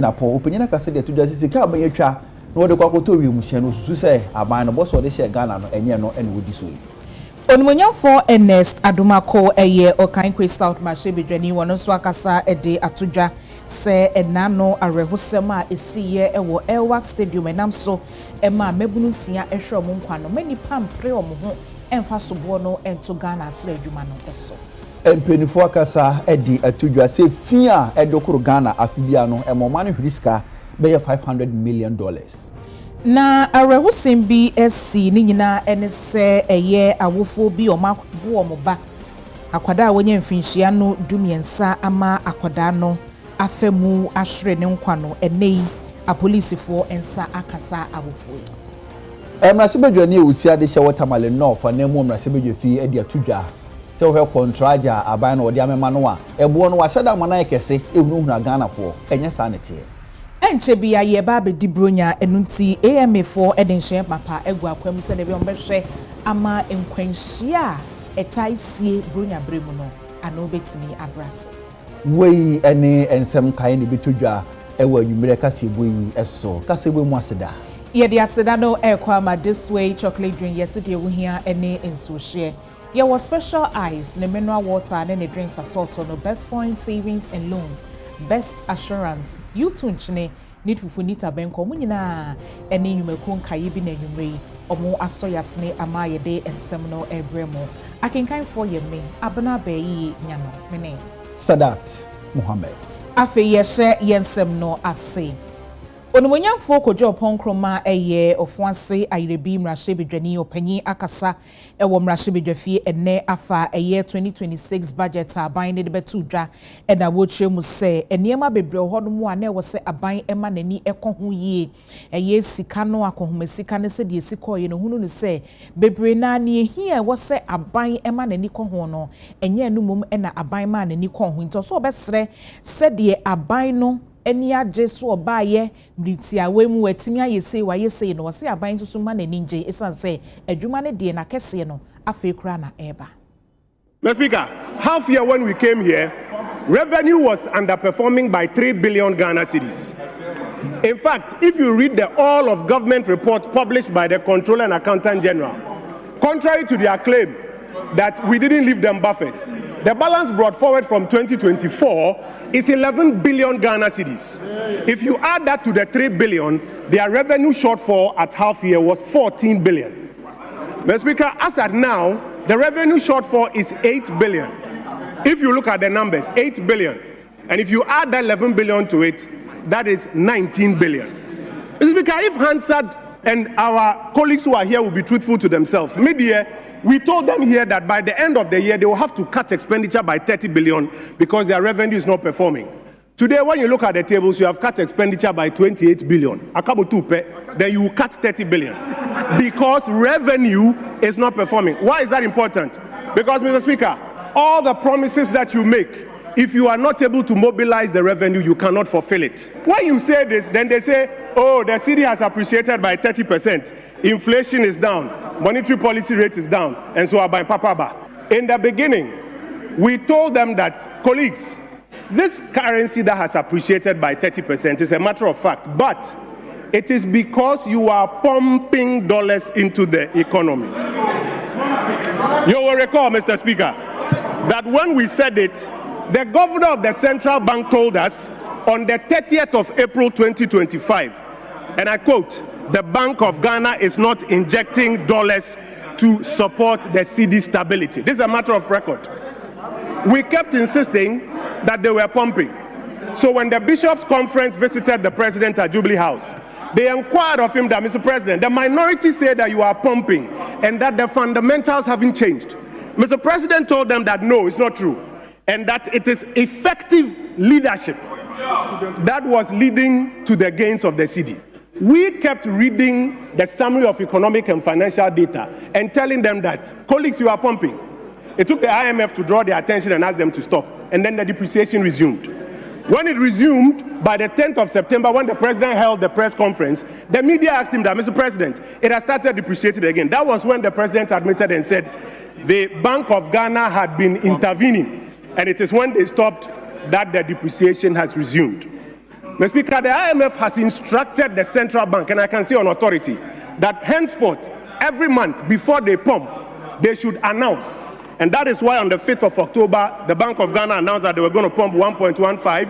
na po opinion ka se de to just sika ban yatwa no de kwakoto wi mu hye no susu se aban no boss de hye Ghana no enye no ene wodi so yi Onimonyafo Ernest Adumako eye Okan Crystal Mashe bedwani wono so akasa ede atodwa se enano arehosem a esiye ewo Elwak Stadium enam so ema mebunu sia ehwe mo nkwa no mani pampre omo ho emfa sobo no ento Ghana asra adwuma no eso empenifo akasa ede atodwa se fia edokoro Ghana afibia no emoma no hwiriska be $500 million na arehosem bi esi ni nyina ene se eye awofo bi omabo omoba akwada wonye mfinhia no dumiensa ama akwada no afemu ahwere ne nkwa no enei apolisifo ensa akasa awofo yi emrasebedwani ewusia de hye watermale no fa na mu emrasebedwafi ade atudwa se wo contraja aban no ode amema no a ebo no wa hyeda mana ekese ehunu Ghana fo enye sanete enche bia ye ba be dibronya enunti AMA4 edenshe papa egwa kwam se de be ombehwe ama enkwanhia etaisie bronya bremu no ana obetimi abrase wei ene ensem kan ne betodwa ewa nwumire kasebo yi eso kasebo mu aseda ye de aseda no ekwa ma this way chocolate drink yesterday wo hia ene ensuhye ye was special ice ne mineral water ne drinks assault no best point savings and loans best assurance you tunchine need fufunita benko munyina ene nyumeku nkaye bi na nyumre omo asoyasne amaye de ensem no ebremo akenkan for ye me abna bayi nyano mene Sadat Muhammad afe yehye yensem no ase onimonyamfo kojo ponkroma eye ofuanse ayirebi mrahye bedwani opanyi akasa ewo mrahye bedwafie ene afa eye 2026 budget aban ne de betudwa ena wochire mu se eniema bebre hodom a na ewo se aban ema nani ekoho yie eye sika no akohoma sika ne se de sikoye no hunu ne se bebre na ne ehia ewo se aban ema nani koho no enye enumum ena aban ma nani koho nto so obesre se de aban no eni ajesu obaye mritia wemu watimi ayese wayese no wose aban susu ma naninje esanse adwuma ne de na kese no afekura na eba. Mr. Speaker, half year when we came here, revenue was underperforming by 3 billion Ghana cedis. In fact, if you read the all of government report published by the Controller and Accountant General, contrary to their claim that we didn't leave them buffers, the balance brought forward from 2024 is 11 billion Ghana cedis. If you add that to the 3 billion, their revenue shortfall at half year was 14 billion. Mr. Speaker, as at now, the revenue shortfall is 8 billion. If you look at the numbers, 8 billion. And if you add that 11 billion to it, that is 19 billion. Mr. Speaker, if Hansard and our colleagues who are here will be truthful to themselves, mid-year, we told them here that by the end of the year, they will have to cut expenditure by 30 billion because their revenue is not performing. Today, when you look at the tables, you have cut expenditure by 28 billion. Then you cut 30 billion because revenue is not performing. Why is that important? Because, Mr. Speaker, all the promises that you make, if you are not able to mobilize the revenue, you cannot fulfill it. When you say this, then they say, oh, the cedi has appreciated by 30%. Inflation is down. Monetary policy rate is down. And so by Papaba. In the beginning, we told them that, colleagues, this currency that has appreciated by 30% is a matter of fact. But it is because you are pumping dollars into the economy. You will recall, Mr. Speaker, that when we said it, the governor of the central bank told us on the 30th of April 2025, and I quote, the Bank of Ghana is not injecting dollars to support the cedi stability. This is a matter of record. We kept insisting that they were pumping. So when the Bishops' Conference visited the president at Jubilee House, they inquired of him that, Mr. President, the minority said that you are pumping and that the fundamentals haven't changed. Mr. President told them that no, it's not true, and that it is effective leadership that was leading to the gains of the cedi. We kept reading the summary of economic and financial data and telling them that, colleagues, you are pumping. It took the IMF to draw their attention and ask them to stop, and then the depreciation resumed. When it resumed, by the 10th of September, when the president held the press conference, the media asked him that, Mr. President, it has started depreciating again. That was when the president admitted and said the Bank of Ghana had been intervening, and it is when they stopped that the depreciation has resumed. Mr. Speaker, the IMF has instructed the central bank, and I can say on authority, that henceforth, every month before they pump, they should announce. And that is why on the 5th of October, the Bank of Ghana announced that they were going to pump 1.15,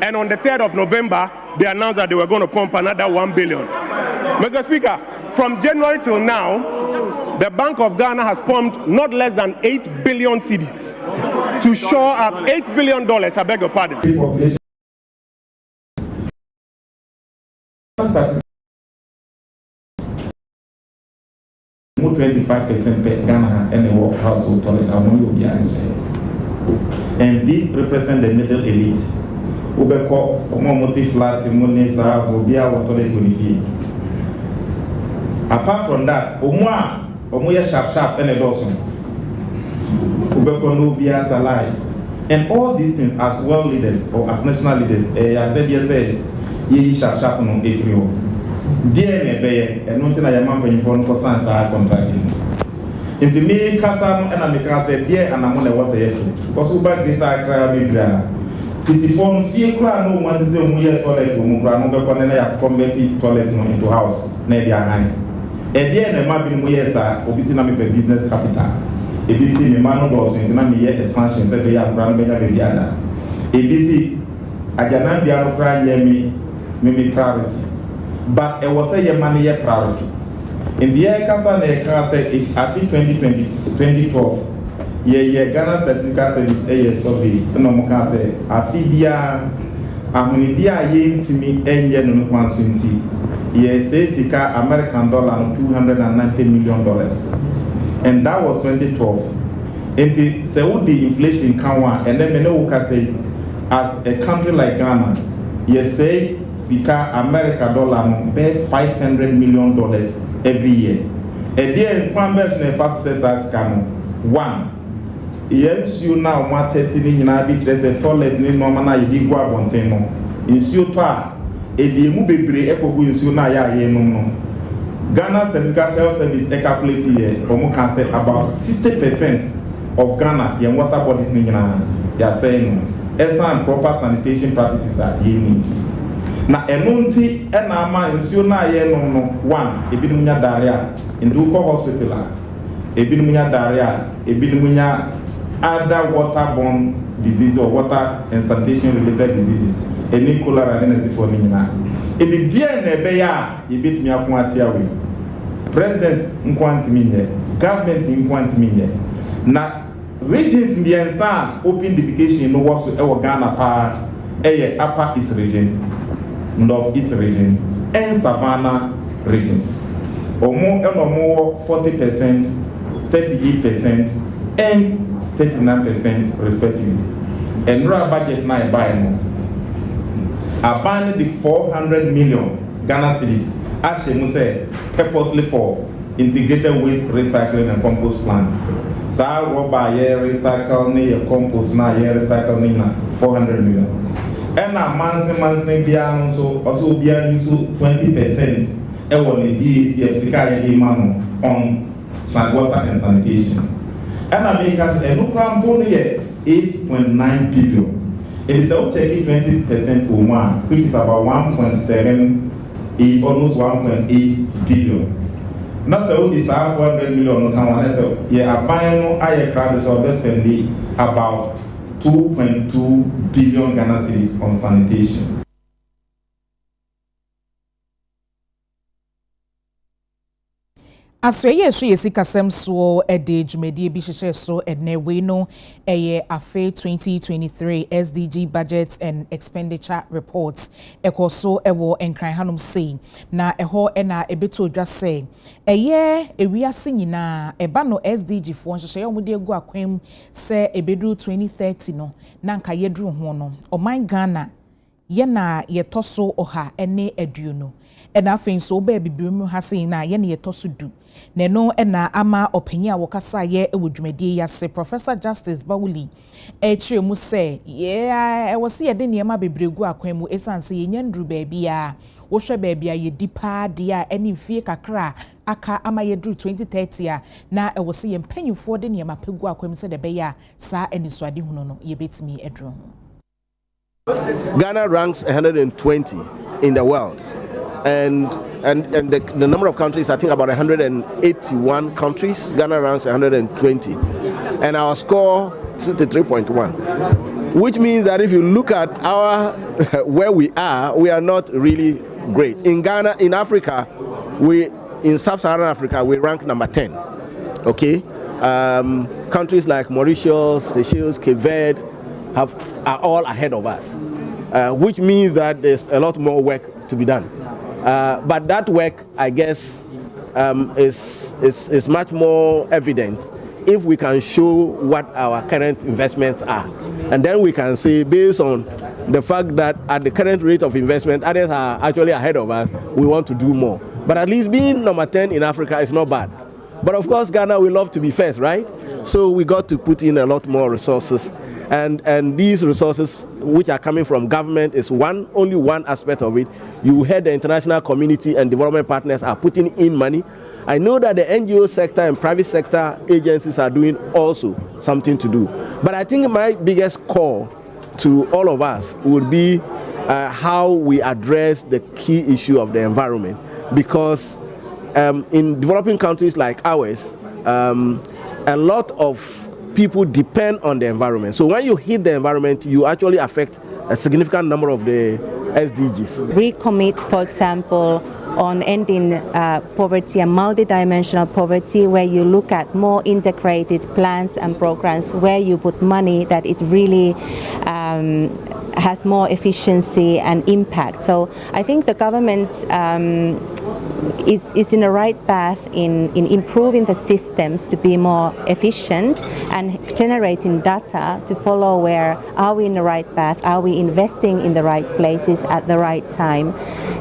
and on the 3rd of November, they announced that they were going to pump another 1 billion. Mr. Speaker, from January till now, the Bank of Ghana has pumped not less than 8 billion cedis to shore up $8 billion, I beg your pardon. 25% per Ghana and a household toilet and this represents the middle elite. Ubeko omo flat money sa will be our toilet to apart from that, omo ya sharp and a dozen. Ubeko no be as alive. And all these things as world leaders or as national leaders, I said yes, ye sharp no every dear Nebe, and not in a man paying for science contracting. In the me Casam and Amica said, dear, and I'm on the was a because who back the Gra. Titifon, fear cry no one is a mere toilet to Mugrano, Conena, converted toilet into house, Nadia High. And dear, the Mabin Muyesa, Obisinami business capital. ABC, the man of in Nami expansion, said they are Grand Babiana. ABC, I cannot be out of crying, me priority. But it was a money priority. In the year Casa said, if I think 2012, Ghana Certificate Service a survey, no more say, Afibia, Amunidia yen to me, and yen on 120. Yes, Sika American dollar $290 million. And that was 2012. And the Saudi inflation can and then we can say, as a country like Ghana, yes, say, Sika America dollar pay $500 million every year. A dear in Quambers ne first says can one. Yes, you now want testing in a bit as a toilet in Nomana Yigua Bonteno. In Suta, a demubi echo wins you now no. Ghana Certificate Service a calculate here, or can say about 60% of Ghana and water bodies in Ghana. They are saying, and proper sanitation practices are in it. Na enunti enama nsuo na ye no one ebinom nya diarrhea nduko hospital ebinom nya diarrhea ebinom nya other waterborne diseases or water and sanitation related diseases eni cholera and for nyina ebi dia na ebe ya ebitumi akon atia we presidents nkwantimi nye government nkwantimi nye na regions biensa open defecation no was e Ghana pa upper east region, northeast region, and savannah regions. Omo 40%, 38%, and 39% respectively. And raw budget now by no. Abandon the 400 million Ghana cedis, actually say purposely for integrated waste recycling and compost plant. Sa roba ye recycle ne compost na ye recycle ne na 400 million. And a mansin biano so also biano use 20% e won the DCFCK demand on water and sanitation. And I make us a local bond here 8.9 billion. It is out taking 20% to one, which is about 1.7, almost 1.8 billion. That's all this 400 million. Yeah, buying no higher crowd so best spending about 2.2 billion Ghana cedis on sanitation. Asreye so yesi kasem so ede dwumedie bi hyehyɛ so ene we no eye afe 2023 SDG budget and expenditure reports ekoso ewo enkran hanom sei na eho ena ebeto dwa sei eye ewiase nyina eba no SDG fo hyehyɛ omde egu akwam se ebedu 2030 no na nka yedru ho no oman Ghana ye na yetoso oha ene aduonu ena afin so ba bibimu ha sei na ye na yetoso du neno ena ama opanya wokasa ye ewudwumedie yase Professor Justice Bawuli echire mu se ye wose ye de niema bebregu akwan mu esanse ye nyandru baabia wo hwe baabia ye dipa de a eni fie kakra aka ama ye dru 2030 a na wose ye mpanyufo de niema pegu akwan se de be ya sa enisuade hunu no ye betimi edru ho. Ghana ranks 120 in the world, and the number of countries, I think about 181 countries. Ghana ranks 120, and our score 63.1, which means that if you look at our where we are not really great. In Ghana, in Africa, in sub-Saharan Africa, we rank number 10. Okay, countries like Mauritius, Seychelles, Cape Verde are all ahead of us, which means that there's a lot more work to be done. But that work, I guess, is much more evident if we can show what our current investments are. And then we can say, based on the fact that at the current rate of investment, others are actually ahead of us, we want to do more. But at least being number 10 in Africa is not bad. But of course, Ghana, we love to be first, right? So we got to put in a lot more resources. And these resources, which are coming from government, is only one aspect of it. You heard the international community and development partners are putting in money. I know that the NGO sector and private sector agencies are doing also something to do. But I think my biggest call to all of us would be how we address the key issue of the environment. Because in developing countries like ours, a lot of people depend on the environment. So when you hit the environment, you actually affect a significant number of the SDGs. Recommit, for example, on ending poverty and multidimensional poverty, where you look at more integrated plans and programs where you put money that it really has more efficiency and impact. So I think the government is in the right path in improving the systems to be more efficient and generating data to follow where are we in the right path, are we investing in the right places at the right time.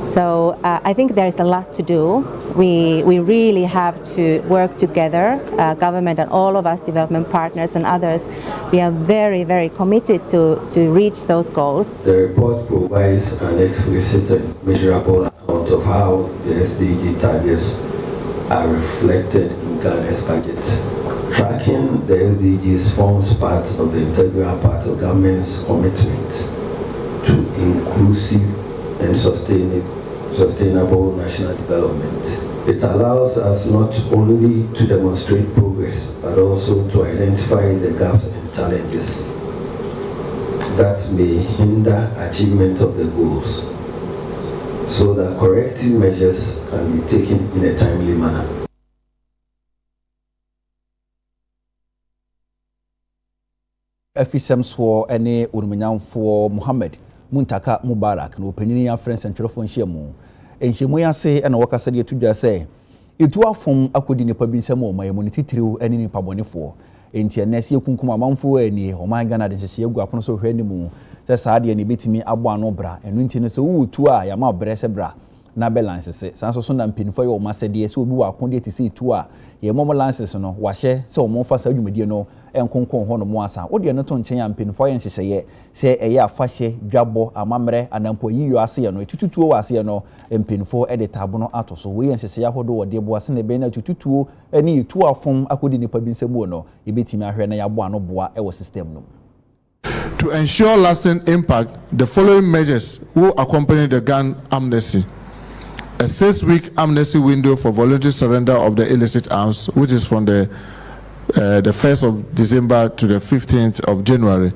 So I think there's a lot to do. We really have to work together, government and all of us, development partners and others. We are very, very committed to reach those goals. The report provides an explicit and measurable account of how the SDG targets are reflected in Ghana's budget. Tracking the SDGs forms part of the integral part of government's commitment to inclusive and sustainable national development. It allows us not only to demonstrate progress, but also to identify the gaps and challenges that may hinder achievement of the goals, so that corrective measures can be taken in a timely manner. Efisem ene urumanyamfo Muhammad Muntaka Mubarak no panyin ya friends ntwerefo nhyiamu enhyiamu ya se ena wakasa de tudwa se etu afom akodi nipa bi nsem o mayemu ne titiriw ene nipa bonefo enti enese yekunkum amanfo ani oman Ghana de hyehye egu apono so hwe ni mu se saade ne betimi abo ano bra enu nti no se wutu a ya ma brɛ se bra na balance se sanso so na mpinfo ye o masede se obi wa akonde ti se itu a ye momo lances no wahye se o monfa sa adwumadie no enkonkon ho no mo asa wo de no to nchen ya mpinfo ye nhyehye se eye afahye dwabo amamre anampo yiyo ase ye no etututuo wa ase ye no mpinfo e de tabo no ato so we nhyehye ya hodo wo de bo ase ne be na tututuo ani itu afom akodi nipa bi nsemu no e betimi ahwe na ya bo ano boa e wo system no. To ensure lasting impact, the following measures will accompany the Ghana amnesty. A 6-week amnesty window for voluntary surrender of the illicit arms, which is from the 1st of December to the 15th of January.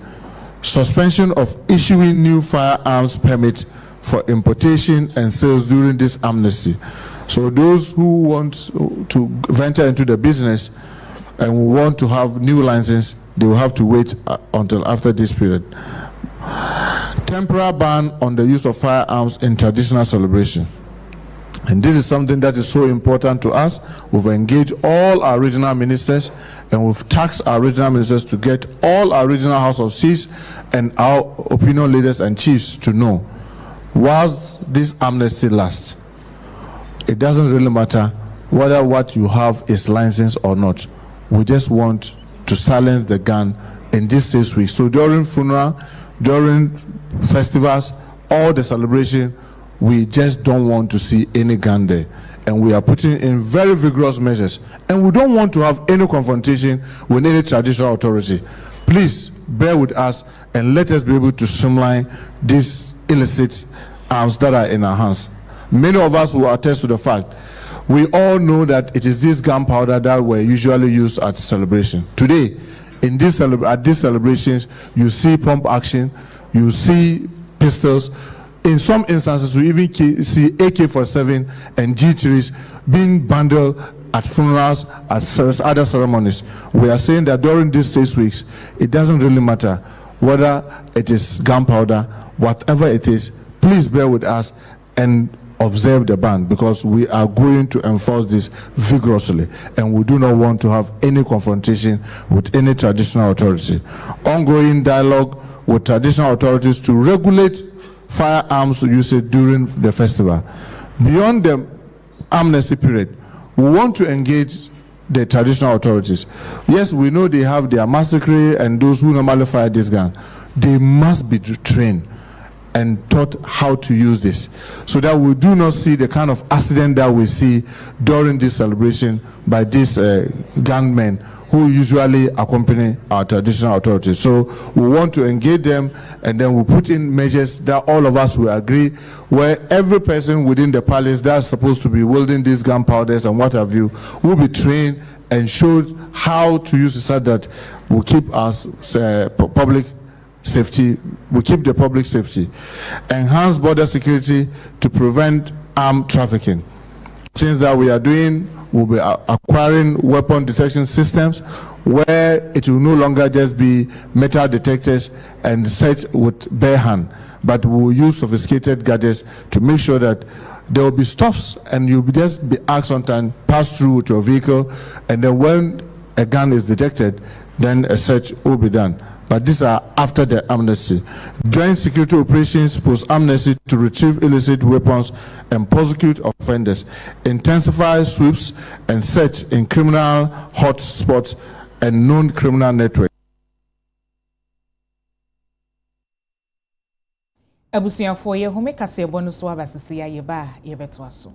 Suspension of issuing new firearms permit for importation and sales during this amnesty. So those who want to venture into the business and want to have new license, they will have to wait until after this period. Temporary ban on the use of firearms in traditional celebration. And this is something that is so important to us. We've engaged all our regional ministers and we've tasked our regional ministers to get all our regional House of Chiefs and our opinion leaders and chiefs to know, whilst this amnesty lasts, it doesn't really matter whether what you have is licensed or not. We just want to silence the gun in this 6 weeks. So during funeral, during festivals, all the celebration, we just don't want to see any gun there. And we are putting in very vigorous measures. And we don't want to have any confrontation with any traditional authority. Please bear with us and let us be able to streamline these illicit arms that are in our hands. Many of us will attest to the fact we all know that it is this gunpowder that were usually used at celebration. Today, at these celebrations, you see pump action, you see pistols. In some instances, we even see AK-47 and G3s being bundled at funerals, at other ceremonies. We are saying that during these 6 weeks, it doesn't really matter whether it is gunpowder, whatever it is, please bear with us and observe the ban, because we are going to enforce this vigorously, and we do not want to have any confrontation with any traditional authority. Ongoing dialogue with traditional authorities to regulate firearms usage during the festival. Beyond the amnesty period, we want to engage the traditional authorities. Yes, we know they have their massacre and those who normally fire this gun. They must be trained and taught how to use this, so that we do not see the kind of accident that we see during this celebration by these gunmen who usually accompany our traditional authorities. So we want to engage them, and then we put in measures that all of us will agree, where every person within the palace that's supposed to be wielding these gunpowders and what have you will be trained and showed how to use it, so that we keep us public safety, we keep the public safety, enhance border security to prevent armed trafficking. Things that we are doing, we'll be acquiring weapon detection systems where it will no longer just be metal detectors and set with bare hand, but we will use sophisticated gadgets to make sure that there will be stops and you'll just be asked sometimes, pass through with your vehicle, and then when a gun is detected, then a search will be done. But these are after the amnesty. Joint security operations post-amnesty to retrieve illicit weapons and prosecute offenders. Intensify sweeps and search in criminal hot spots and known criminal networks. Abusuafo ye home kase bonu so abasisi ya yeba yebeto aso.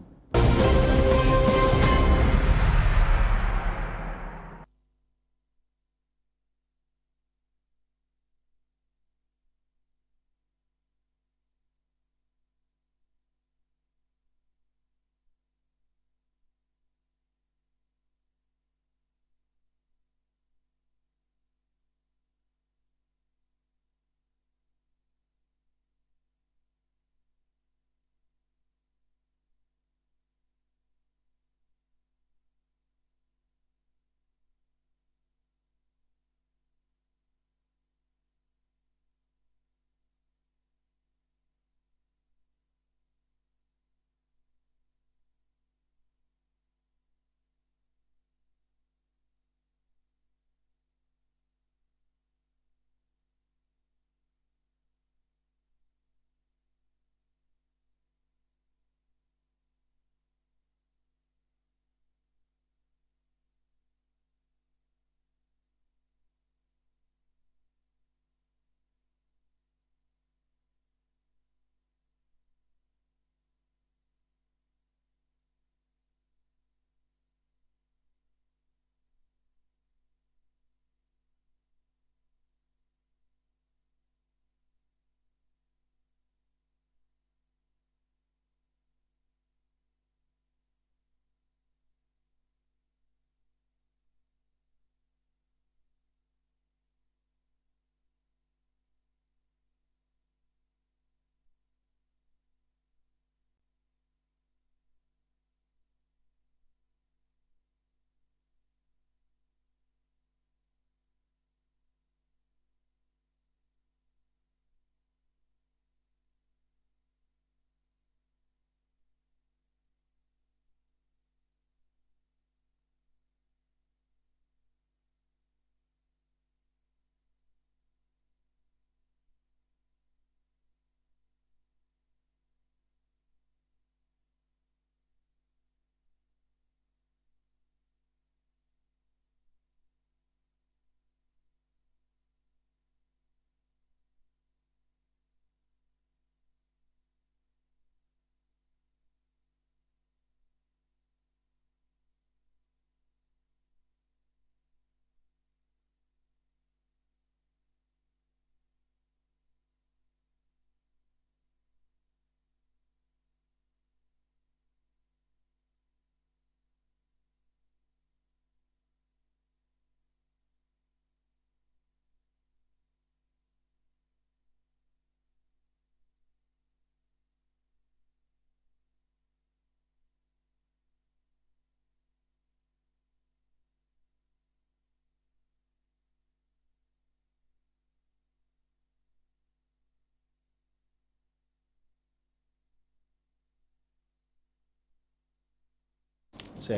sɛ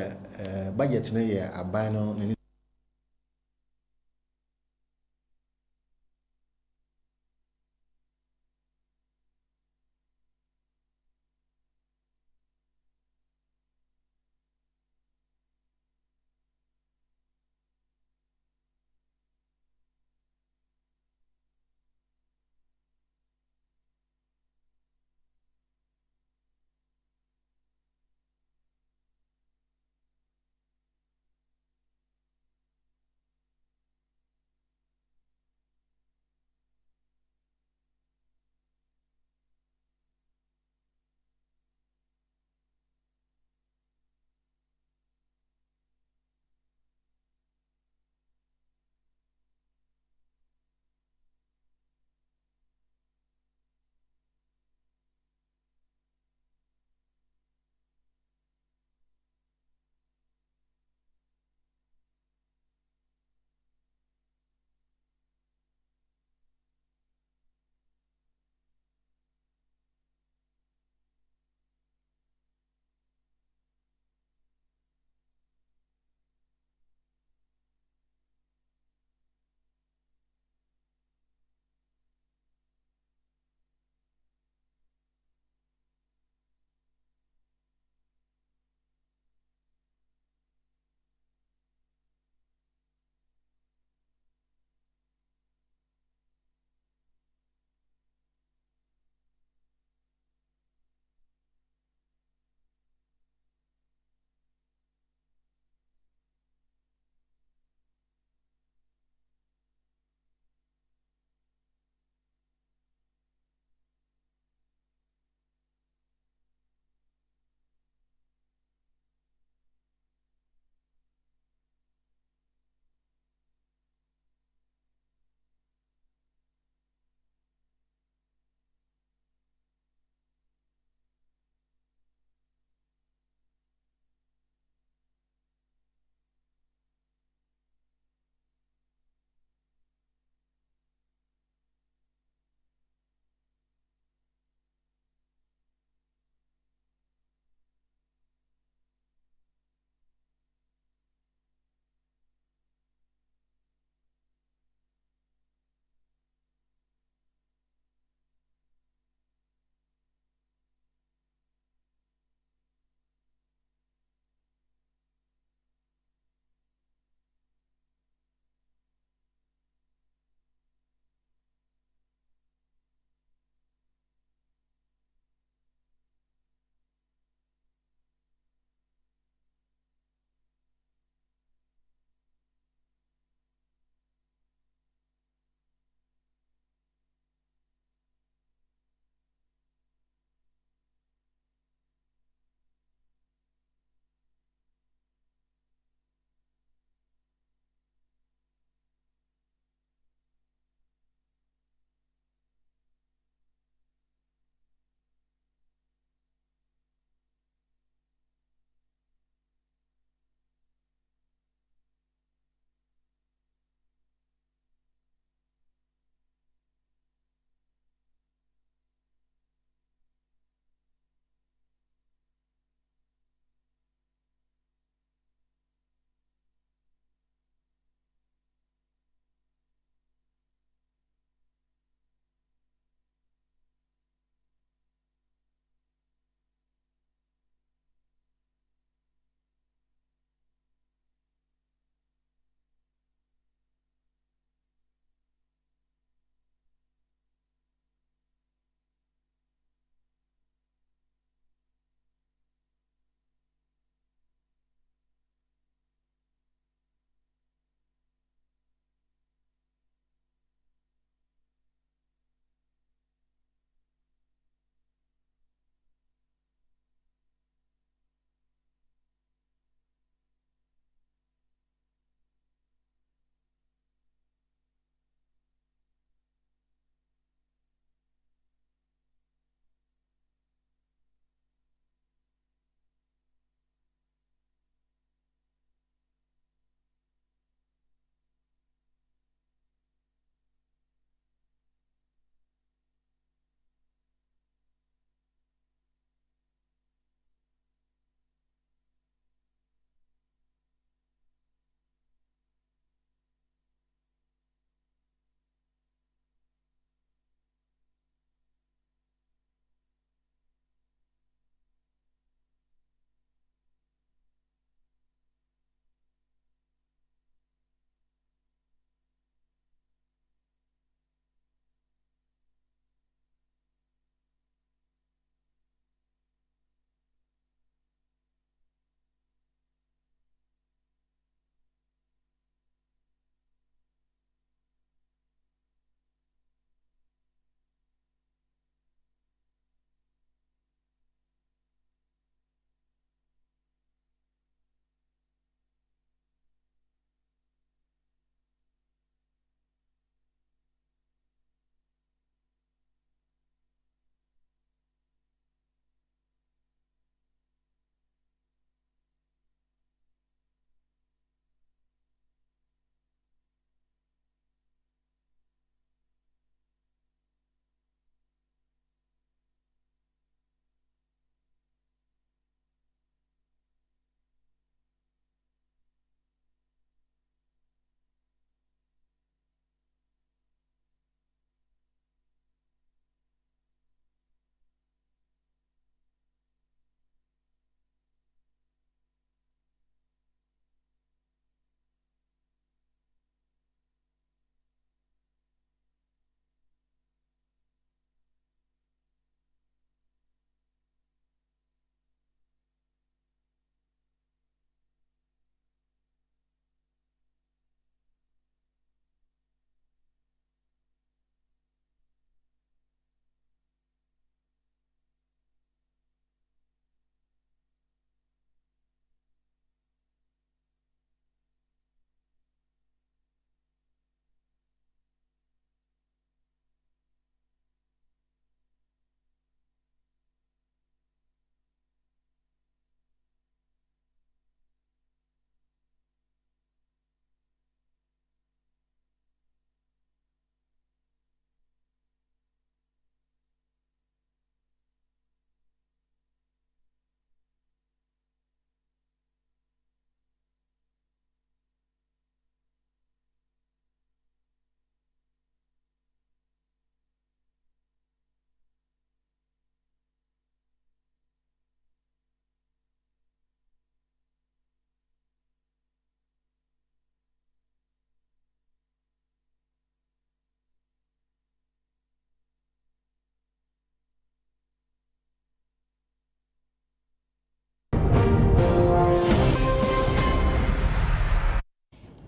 budget no yɛ aban no n'ani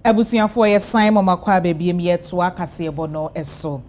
Abusiafo ye Simon Makwa baby me to akase bono eso.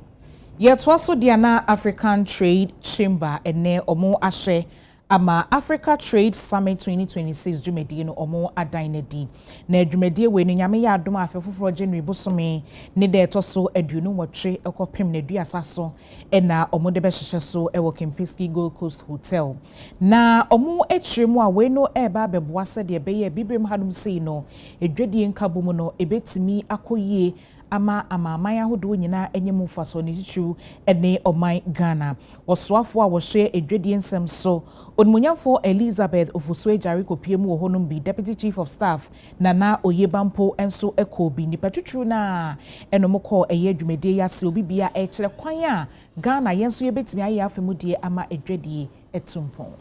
Ye to so dia na African Trade Chamber ene omo ahye ama Africa Trade Summit 2026 dwumedi no omo adanedi. Na dwumedi we no nyame ya adom afefoforo January bosome ne de to so aduonu wotwe ekopem na duasa so na omo de be hyehye so ewo Kempinski Gold Coast Hotel. Na omo etremu a we no eba beboa se de be ye bibrem hanum sei no edwadie nkabom no ebetimi akoyie ama amamaya hodo nyina enyemu faso ne titu ene oman Ghana wosoafo a wo hye edwadie nsem so onmunyamfo Elizabeth Ofuso Ejari kopiemu ohonum bi Deputy Chief of Staff Nana Oyebampo enso ekobi ni patutru na enomko eye dwumede ya se obi bia e kire kwan a Ghana yenso yebetimi aye afemudie ama edwadie etumpon.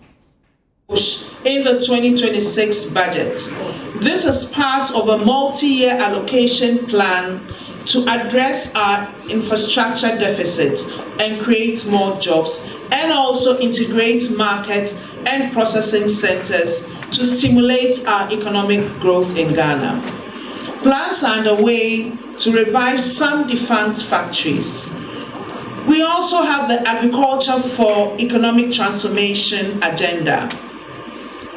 In the 2026 budget. This is part of a multi-year allocation plan to address our infrastructure deficit and create more jobs, and also integrate market and processing centers to stimulate our economic growth in Ghana. Plans are underway to revive some defunct factories. We also have the Agriculture for Economic Transformation agenda.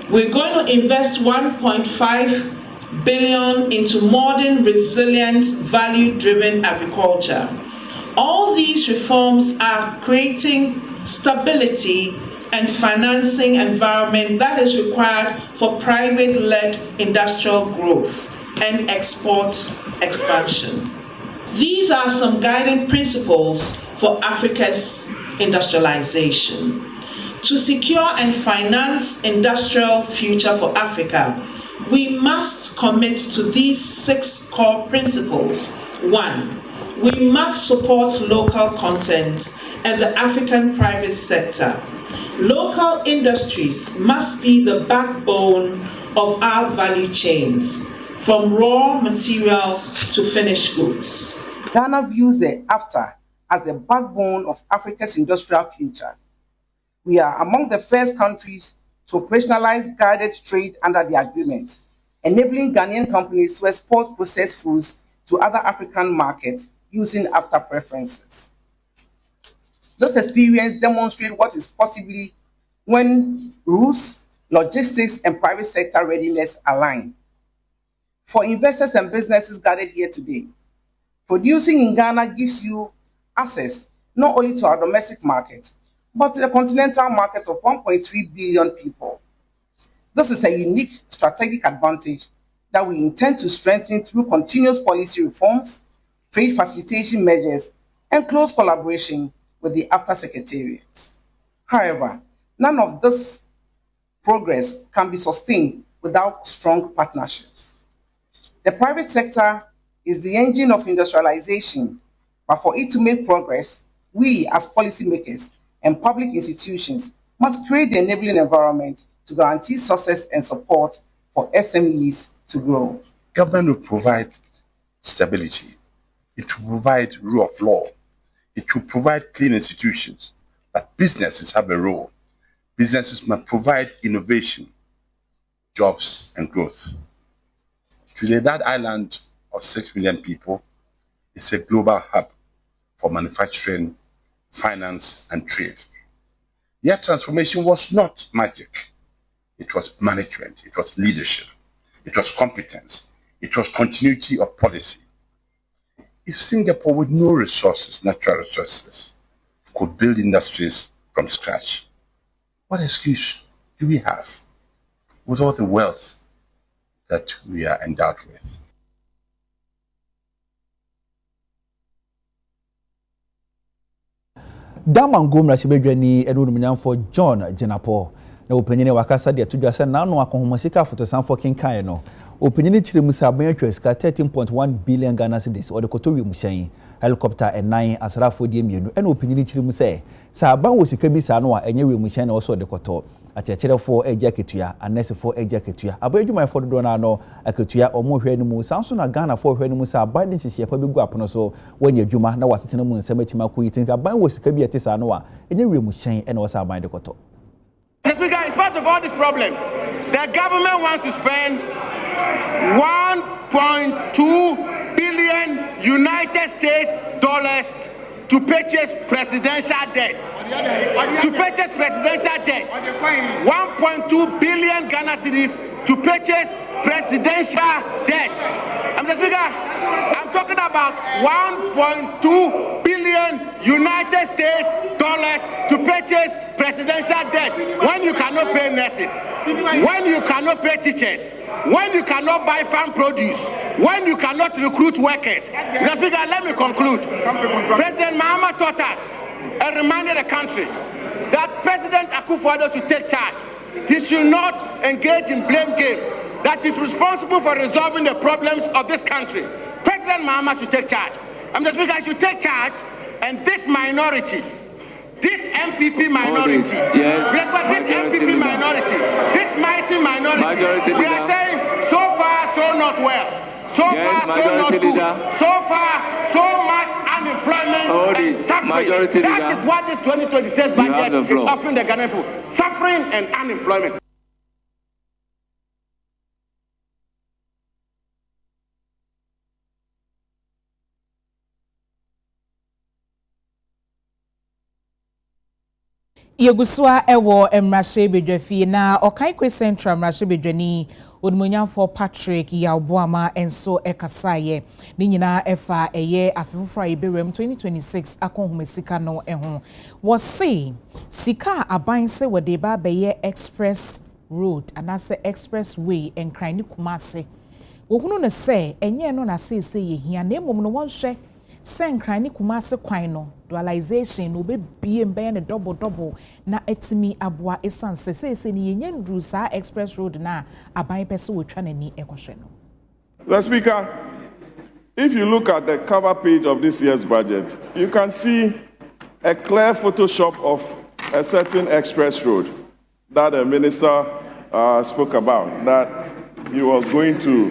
We're going to invest 1.5 billion into modern, resilient, value-driven agriculture. All these reforms are creating stability and financing environment that is required for private-led industrial growth and export expansion. These are some guiding principles for Africa's industrialization. To secure and finance industrial future for Africa, we must commit to these 6 core principles. 1, we must support local content and the African private sector. Local industries must be the backbone of our value chains, from raw materials to finished goods. Ghana views the AfTA as the backbone of Africa's industrial future. We are among the first countries to operationalize guided trade under the agreement, enabling Ghanaian companies to export processed foods to other African markets using AfTA preferences. This experience demonstrates what is possible when rules, logistics, and private sector readiness align. For investors and businesses gathered here today, producing in Ghana gives you access not only to our domestic market, but to the continental market of 1.3 billion people. This is a unique strategic advantage that we intend to strengthen through continuous policy reforms, trade facilitation measures, and close collaboration with the AfTA Secretariat. However, none of this progress can be sustained without strong partnerships. The private sector is the engine of industrialization, but for it to make progress, we as policymakers and public institutions must create the enabling environment to guarantee success and support for SMEs to grow. Government will provide stability. It will provide rule of law. It will provide clean institutions. But businesses have a role. Businesses must provide innovation, jobs, and growth. Today, that island of 6 million people is a global hub for manufacturing, finance, and trade. Yet transformation was not magic. It was management, it was leadership, it was competence, it was continuity of policy. If Singapore with no resources, natural resources, could build industries from scratch, what excuse do we have with all the wealth that we are endowed with? Damango mrashibedwani enunumnyamfo John Jenapo na openyene wakasa de atudwa se na no akohomasika fotosanfo kenkan no openyene chiremu saban atwa sika 13.1 billion Ghana cedis o de kotowi muhyen helicopter ennan asrafo die mienu ena openyene chiremu se saban wo sika bi sa no a enye wi muhyen na wo de koto akyerɛkyerɛfo agya ketua anesefo agya ketua abayadwumayɛfo dodo na no aketua ɔmo hwɛ no mu sanso na Ghana fo hwɛ no mu sa aban de hyehyɛ pa begu apono so wɔnya adwuma na wasetena mu nsɛm atima ko yitin ka aban wɔ sika bi ɛte sa no a ɛnyɛ wiem hyɛn ɛna wɔsa aban de kɔtɔ. Mr. Speaker, in spite of all these problems, the government wants to spend $1.2 billion United States dollars to purchase presidential debts. To purchase presidential debts. 1.2 billion Ghana cedis to purchase presidential debt. Mr. Speaker, I'm talking about 1.2 billion United States dollars to purchase presidential debt. When you cannot pay nurses, when you cannot pay teachers, when you cannot buy farm produce, when you cannot recruit workers. Mr. Speaker, let me conclude. President Mahama taught us and reminded the country that President Akufo-Addo should take charge. He should not engage in blame game. That is responsible for resolving the problems of this country. President Mahama should take charge. Mr. Speaker, should take charge, and this minority, this MPP minority, this MPP minority, this mighty minority, we are saying, so far, so not well. So far, so not good. So far, so much unemployment and suffering. That is what this 2026 budget is offering the Ghanaian people. Suffering and unemployment. Yegusua ewo emrashe bedwafi na Okaikwe Central emrashe bedwani Odumonyamfo Patrick Yawboama enso ekasaye ni nyina efa eye afefufra iberem 2026 akonhumesika no eho wose sika abanse wode ba beye express road anase expressway enkran ni Kumase wohunu ne se enye no na se yehia na emom no wonhwe senkran ni Kumase kwan no dualization no be mbe ne double na etimi aboa esanse se ni yenye ndru sa express road na aban pese wotwa nani ekohwe no. The Speaker, if you look at the cover page of this year's budget, you can see a clear Photoshop of a certain express road that the minister spoke about, that he was going to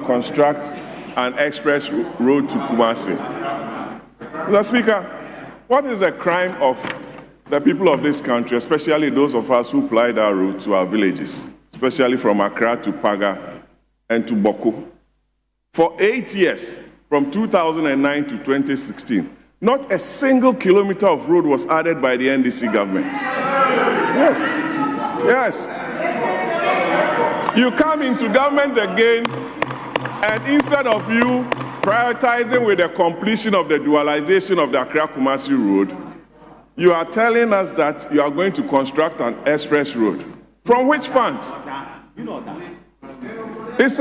construct an express road to Kumasi. Mr. Speaker, what is the crime of the people of this country, especially those of us who ply that route to our villages, especially from Accra to Paga and to Boko? For 8 years, from 2009 to 2016, not a single kilometer of road was added by the NDC government. Yes. You come into government again, and instead of you prioritizing with the completion of the dualization of the Accra-Kumasi road, you are telling us that you are going to construct an express road. From which funds? It's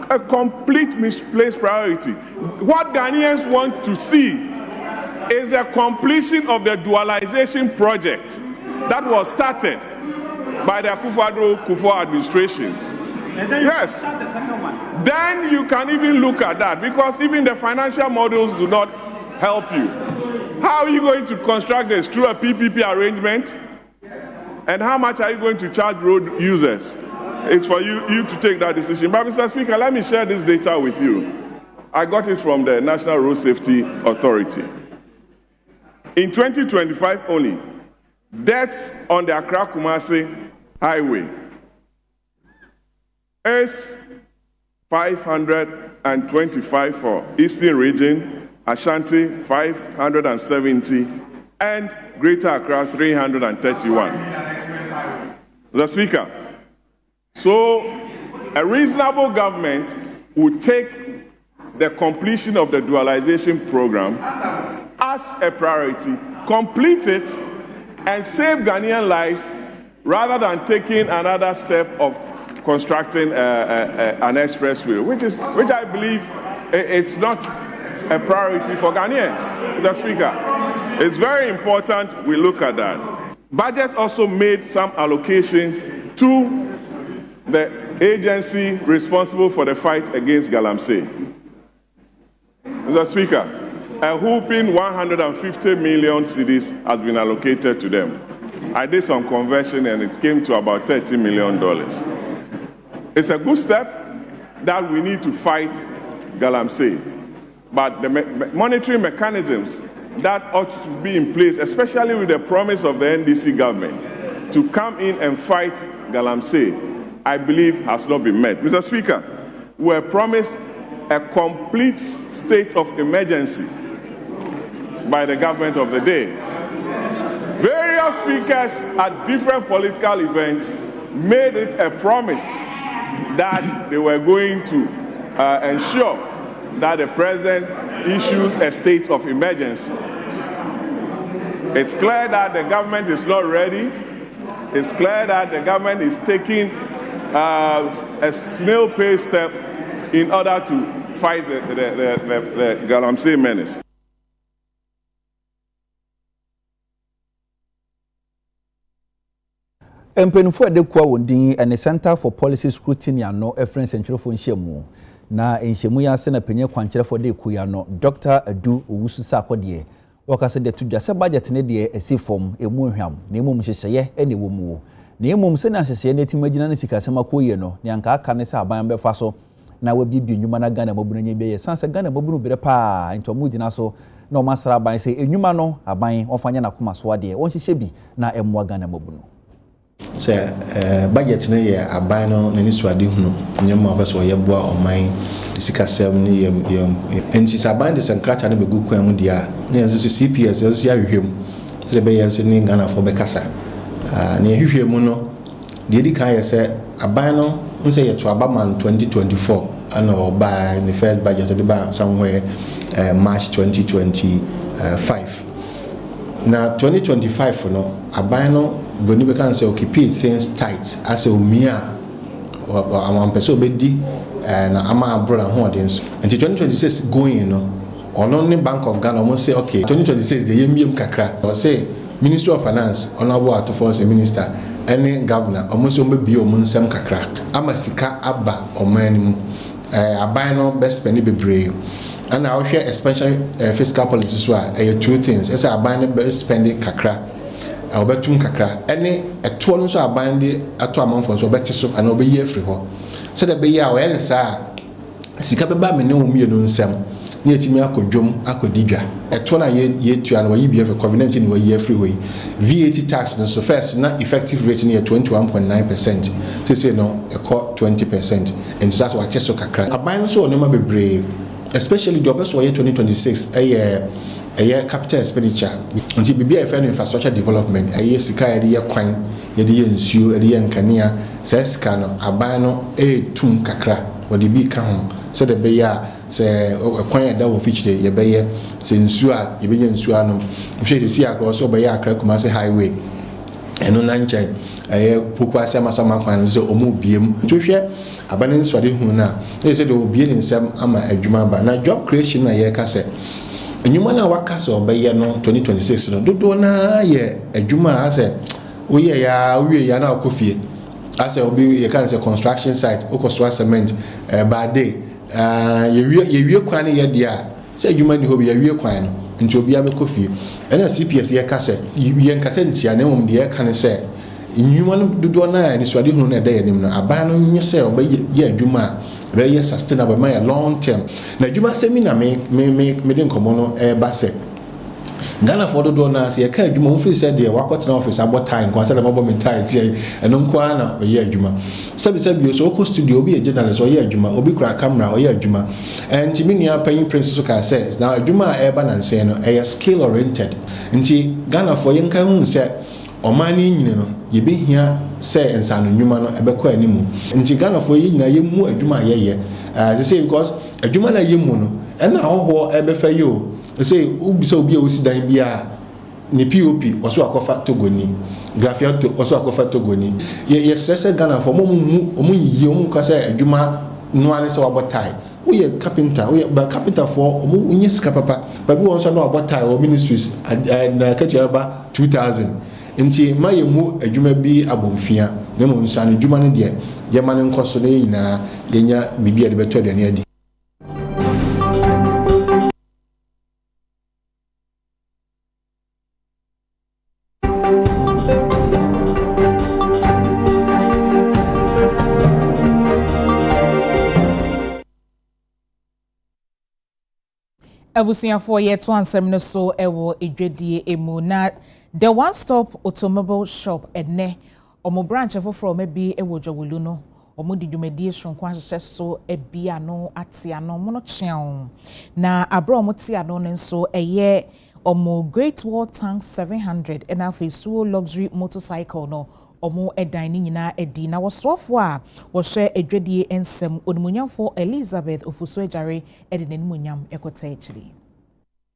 a complete misplaced priority. What Ghanaians want to see is the completion of the dualization project that was started by the Akufo-Addo administration. Yes. Then you can even look at that, because even the financial models do not help you. How are you going to construct this? Through a PPP arrangement? And how much are you going to charge road users? It's for you to take that decision. But Mr. Speaker, let me share this data with you. I got it from the National Road Safety Authority. In 2025 only, deaths on the Accra-Kumasi highway is 525 for Eastern Region, Ashanti 570, and Greater Accra 331. The Speaker, so a reasonable government would take the completion of the dualization program as a priority, complete it, and save Ghanaian lives rather than taking another step of constructing an expressway, which I believe it's not a priority for Ghanaians. Mr. Speaker, it's very important we look at that. Budget also made some allocation to the agency responsible for the fight against galamsey. Mr. Speaker, a whopping 150 million cedis has been allocated to them. I did some conversion and it came to about $30 million. It's a good step that we need to fight galamsey. But the monetary mechanisms that ought to be in place, especially with the promise of the NDC government to come in and fight galamsey, I believe has not been met. Mr. Speaker, we were promised a complete state of emergency by the government of the day. Various speakers at different political events made it a promise that they were going to ensure that the president issues a state of emergency. It's clear that the government is not ready. It's clear that the government is taking a snail-paced step in order to fight the Galamsey menace. Mpenufo de kwa wondin and the Center for Policy Scrutiny ano efren centrofo nhemu na nhemu ya se na penye kwankyerefo de kuya no Dr. Adu Owusu Sakode wakase de tudwa se budget ne de esifom emu hwam na emum hyehye ene wo mu na emum se na hyehye na timagina na sikasema koye no ne anka aka ne se aban befa so na wabibi enwuma na Ghana mabunu nya beye sanse Ghana mabunu bere pa ntomu gina so na o masra aban se enwuma no aban ofanya na koma so ade won hyehye bi na emwa Ghana mabunu sɛ budget no yɛ aban no n'ani so ade hunu nyɛma ɔbɛ so ɔyɛ boa ɔman sikasɛm ne yɛ enti sɛ aban de sɛ nkrataa no bɛgu kwan mu deɛ a ne yɛn nso CPS yɛn nso yɛahwehwɛ mu sɛ de bɛyɛ nso ne Ghanafoɔ bɛkasa ne yɛhwehwɛ mu no deɛ di kan yɛ sɛ aban no nsɛ yɛto aba man 2024 ana ɔbaa ne first budget de ba somewhere March 2025 na 2025 no aban no Boni be can say okay keep things tight as a umia am person obedi na ama abroad and hoden so until 2026 going no only Bank of Ghana almost say okay 2026 the yemiem kakra or say Ministry of Finance honorable Atofo minister any governor almost be nsem kakra ama sika aba oman mu aban no best spend bebree and I will share expansion fiscal policy so two things as aban no best spending kakra obetum kakra ene eto no so aban de ato amanfo so obete so ana obeyi afri ho se de beyi a o yele saa sika beba me ne omienu nsem ne etimi akodwom akodidwa eto na ye tua na wayi bi afri covenant ni wayi afri ho VAT tax no so first na effective rate ne 21.9% say no e ko 20% and that's what cheso kakra aban so onema bebre especially the obeso year 2026 eye capital expenditure until bibia efe infrastructure development eye sika ye kwan ye de nsuo ye nkania se sika no aban no tum kakra wodi bi ka ho se de be ya se kwan ya da wo fichire ye be ye se nsuo a ye be ye nsuo anom hwe se akro so be ya akra kuma se highway eno na nchen eye poku asema sama kwan so omu biem to hwe aban nso ade hu na e se de obie ne nsem ama adwuma ba na job creation na ye ka se enyuma na wakasa obeye no 2026 no dodo na ye adwuma ase oye ya na akofie ase obi ye kan se construction site okoso cement by day ye wie kwan ye dia se adwuma ni hobi ye wie kwan no nti obi abekofie na CPS ye kasa ye nkasa ntia na mum de ye kan se enyuma no dodo na ni swade hu na da ye nim no aban no nye se obeye ye adwuma very sustainable my long term na adwuma seminar me de nkomo no ba se Ghana for do na se ka adwuma mo fi se de wakotena office abo time kwa se da mabo me time tie enom kwa na ye adwuma sabi so ko studio obi e journalist o ye adwuma obi kura camera o ye adwuma and timia paying princess so ka says now adwuma e ba na nse no e skill oriented nti Ghana for yen kan hu se omani nyine no ye be hia se ensano nwuma no ebekọ animu nti Ghana for ye nyina ye mu adwuma ye they say because adwuma na ye mu no na hoho ebefa ye o say obi so obi a osi dan bia ni POP oso akofa togoni grafiato oso akofa togoni ye stress Ghana for omu yiye omu ka say adwuma no ane se wabotai we ye carpenter we ba carpenter for omu unye sika papa ba bi won so na wabotai o ministries na kachiaba 2000 nti ma ye mu adwuma bi abomfia na mo nsa ne adwuma ne de ye ma ne nkoso ne nyina yenya bibia de beto de ne adi abusiafo ye to ansem no so ewo edwedie emu na the one stop automobile shop ene omo branch for maybe e wojawulu no omo di dwumadie sonko ahyehyɛ so ebia no ate ano mo no kyew na abro omo te ano no nso eye omo Great Wall Tank 700 and afesuo luxury motorcycle no omo edan ni nyina edi na wosoafo a wo hwe edwadie ensem onimunyamfo Elizabeth Ofuso Ejare edi nanimunyam ekota echiri.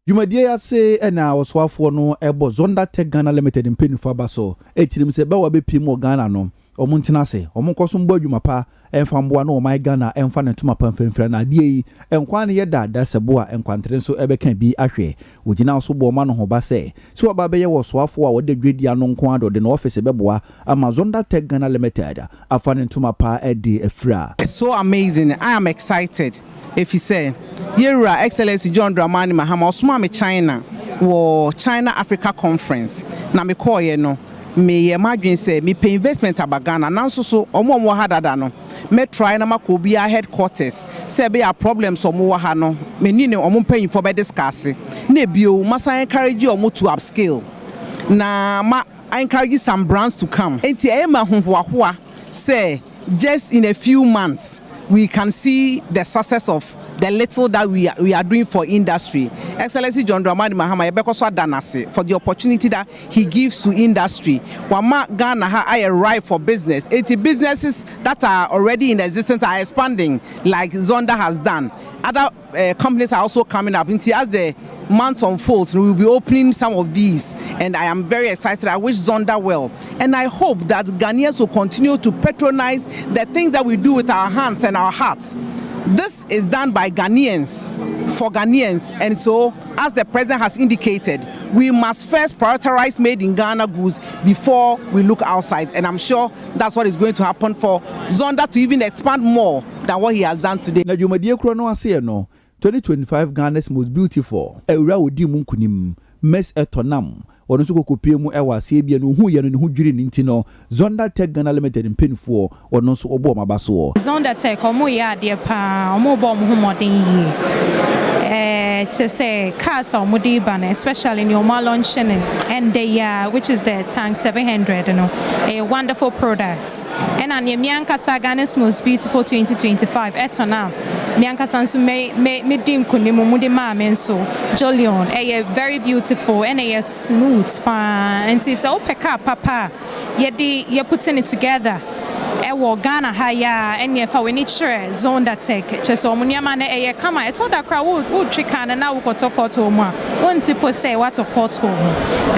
Dwumadie ya se na wosoafo no ebo Zonda Tech Ghana Limited mpenifu abaso etirim se be wa bepi mo Ghana no omo ntina se omo nkoso mbo adwuma pa emfa mboa no omai Ghana emfa ne ntuma pa mfemfira na ade yi enkwa ne yeda da sebo a enkwantre nso ebeka bi ahwe wogina so bo ma no ho ba se so ba be ye wosoafo a wode dwedi ano nko ado de no office beboa ama Zonda Tech Ghana Limited afa ne ntuma pa edi efra. It's so amazing. I am excited. If you say, Yera Excellency John Dramani Mahama, Osuma me China, wo China Africa Conference. Na me call ye no, me imagine say me pay investment abagana. Nanso so omo hadada no. Me try na makobi a headquarters. Say be a problems omo ha no. Me ni ne omo pay for be discuss. Ne bio masa encourage omo to upscale. Na ma I encourage some brands to come. Enti e ma hohoahoa say just in a few months we can see the success of the little that we are doing for industry. Excellency John Dramani Mahama Ebekoso Danase for the opportunity that he gives to industry. Wama Ghana ha right for business. 80 businesses that are already in existence are expanding like Zonda has done. Other companies are also coming up. As the months unfolds, we will be opening some of these, and I am very excited. I wish Zonda well, and I hope that Ghanaians will continue to patronize the things that we do with our hands and our hearts. This is done by Ghanaians, for Ghanaians, and so, as the president has indicated, we must first prioritize made in Ghana goods before we look outside, and I'm sure that's what is going to happen for Zonda to even expand more than what he has done today. Na dwumadie kro no ase no 2025 Ghana's most beautiful ewura odi mu nkunim Miss Etonam ono so kokopie mu ewa ase bia no hu ye no hu dwiri ninti no Zonda Tech Ghana Limited mpenifuo ono so obo mabaso Zonda Tech omo ya ade pa omo bo mo homoden yi to say cars or Mudibana, especially in your launching and the which is the Tank 700, you know, a wonderful products. And on your Mianka Saganis most beautiful 2025 etona Mianka Sansu me dim kunimu mudima menso Jolion, a very beautiful and a smooth span and it's all peka papa yet you're putting it together. Ewo Ghana haya enye fa we need sure Zonda Tech cheso omunyama na eye kama I told that crowd would tricana na ukotopot home won tipo say what support home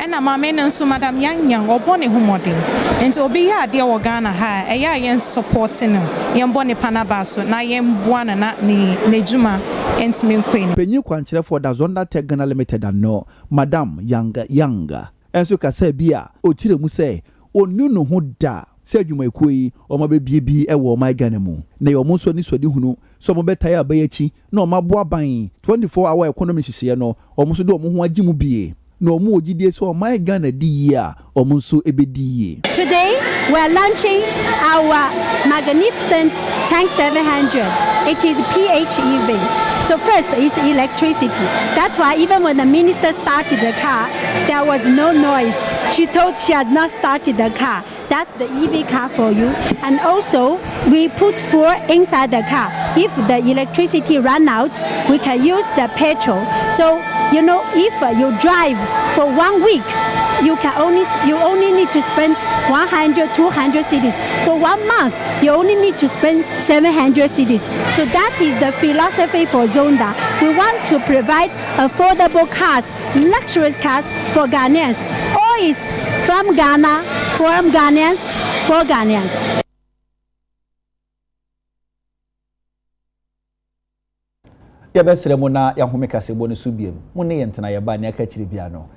and na mama nso madam yang obone humode enti obi ya de wo Ghana ha eya yen supporting yen bone panabaso na yen buana na ne juma enti me queen penyi kwankyere for da Zonda Tech Ghana Limited no madam yanga enso ka say bia o kire mu say onu no ho da se adwuma ekoi o ma bebie ewo my Ghana mu na yo mo so ni so di hunu so mo betaya abayachi na o ma bo aban 24-hour economy hihye no o mo so do o mo ho agi mu bie na o mo ogidie so my Ghana di year o mo so ebedi. Today we are launching our magnificent Tank 700. It is PHEV. So first is electricity. That's why even when the minister started the car, there was no noise. She thought she had not started the car. That's the EV car for you. And also, we put fuel inside the car. If the electricity run out, we can use the petrol. So, you know, if you drive for 1 week, you only need to spend 100, 200 cedis. For 1 month, you only need to spend 700 cedis. So that is the philosophy for Zonda. We want to provide affordable cars, luxurious cars for Ghanaians. All is from Ghana, from Ghanaians, for Ghanaians. Ya besere mo na ya home kasebo ne so biem. Mo ne yentena ya ba ne aka kire bia no.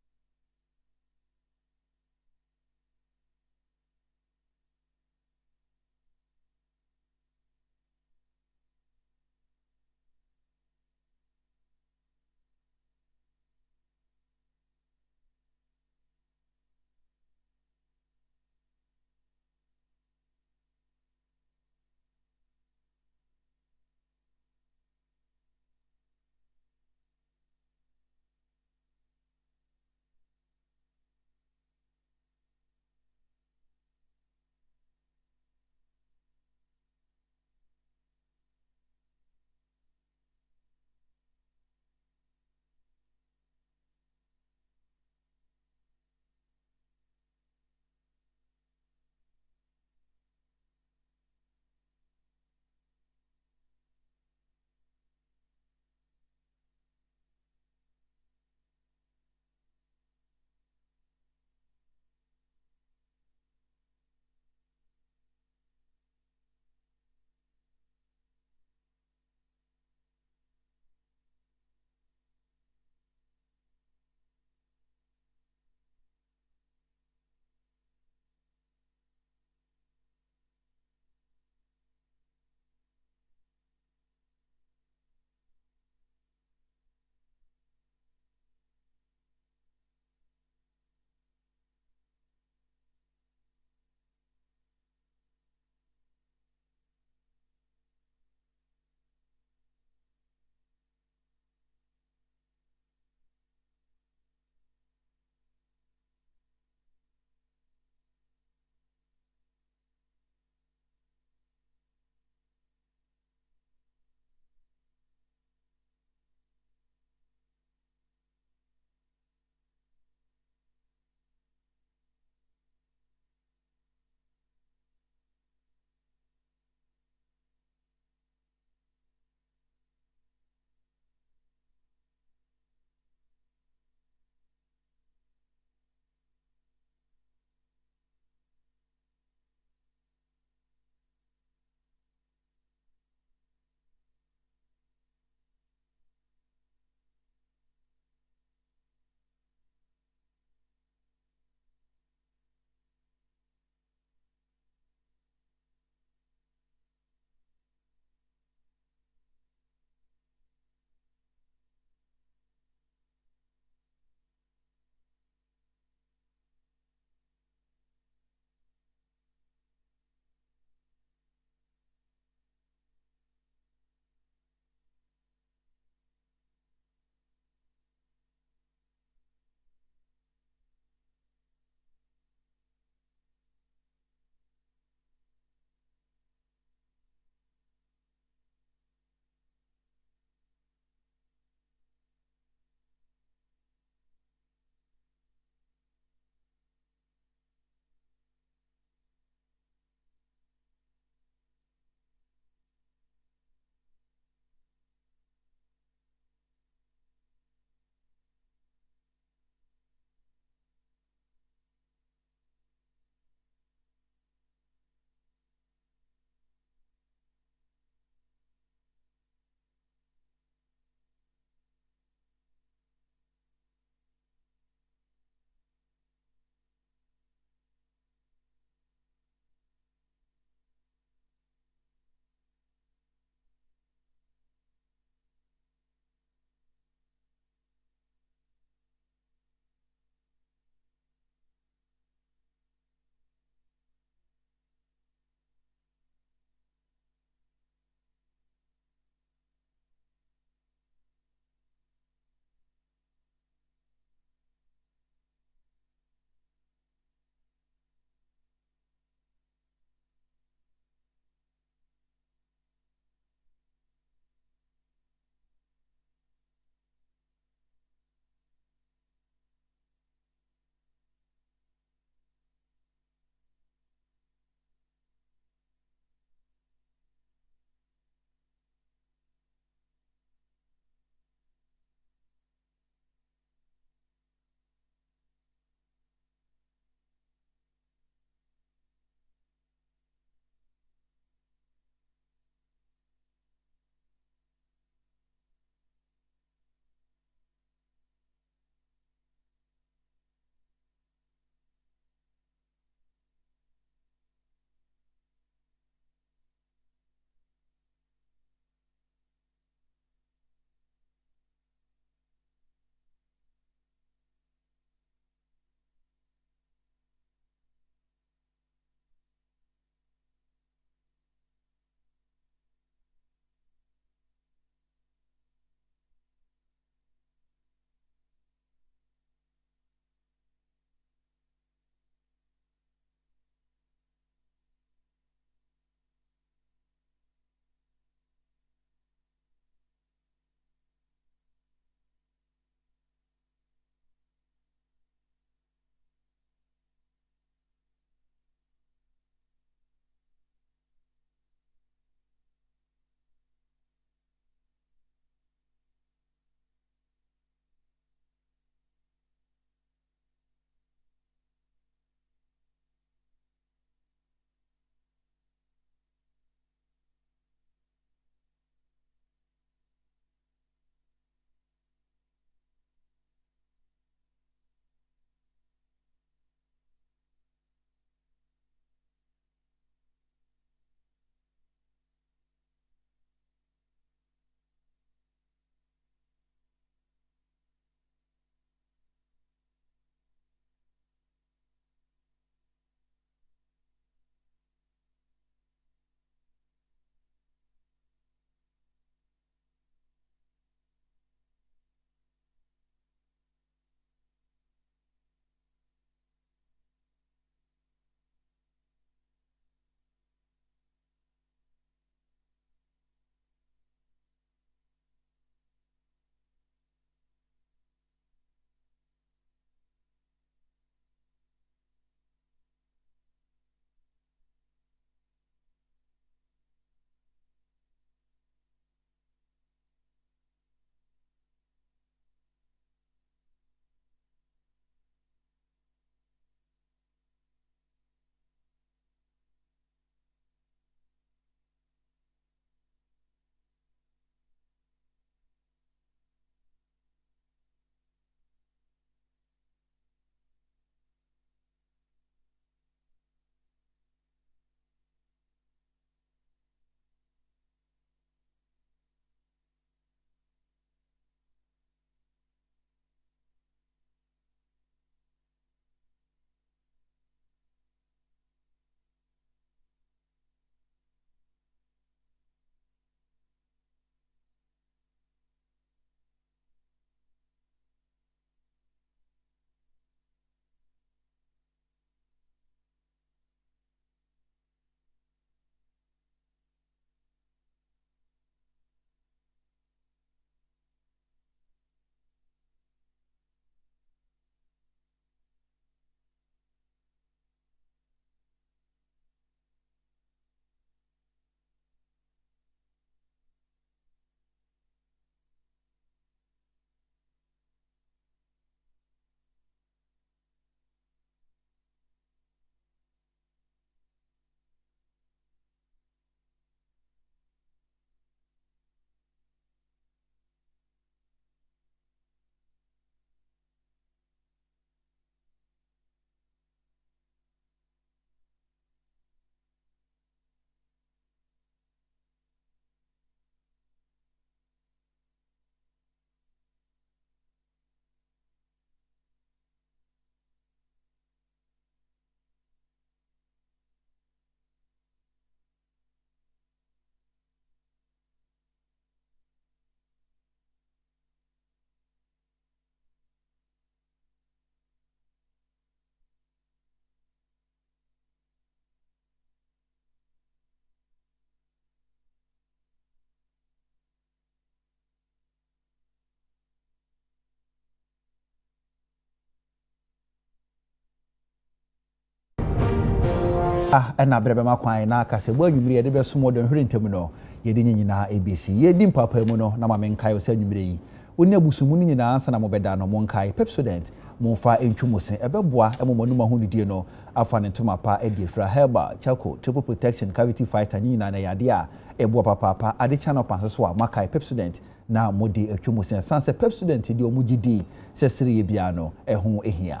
ɛna brɛbɛma kwan na akasɛbɔ anwumire yɛde bɛso mo den hwere ntem no yɛde nyinaa ABC yɛdi mpapa mu no na ma menkae sɛ anwumire yi woni abusumu no nyinaa ansa na mobɛda no monkae Pepsodent momfa entwumose ɛbɛboa ɛmomɔnum ahonidie no afa ne ntoma pa ɛde afira herbal charcoal triple protection cavity fighter nyinaa na yade a ɛboa papa ade channel pan so a makae Pepsodent na modi atwumose sanse Pepsodent di omugidi sɛ sire bia no ɛho ehia.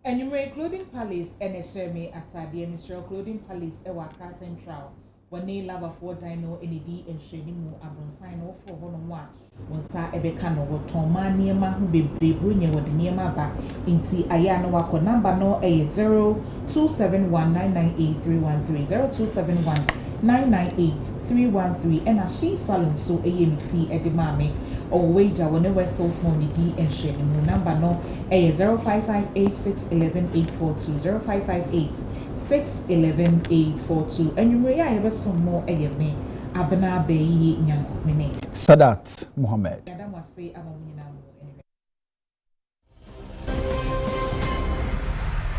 Anyway, Clothing Palace and Shemi Atadi and Michelle Clothing Palace Ewaka Central. When they love a 4 dino NED and Shenimu Abron sign off for 1 sa Ebekano or Toma Niema who be bringing what the Niema back into Ayano Wako number no a 0271998313 0271998313 and a she salon so AMT at the Mami. Or wager when the West Coast Money and Shenimu number no a 0558611842 0558611842 and you may have some more a me Abana Bay Nyan Mine Sadat Mohammed. Madam was say about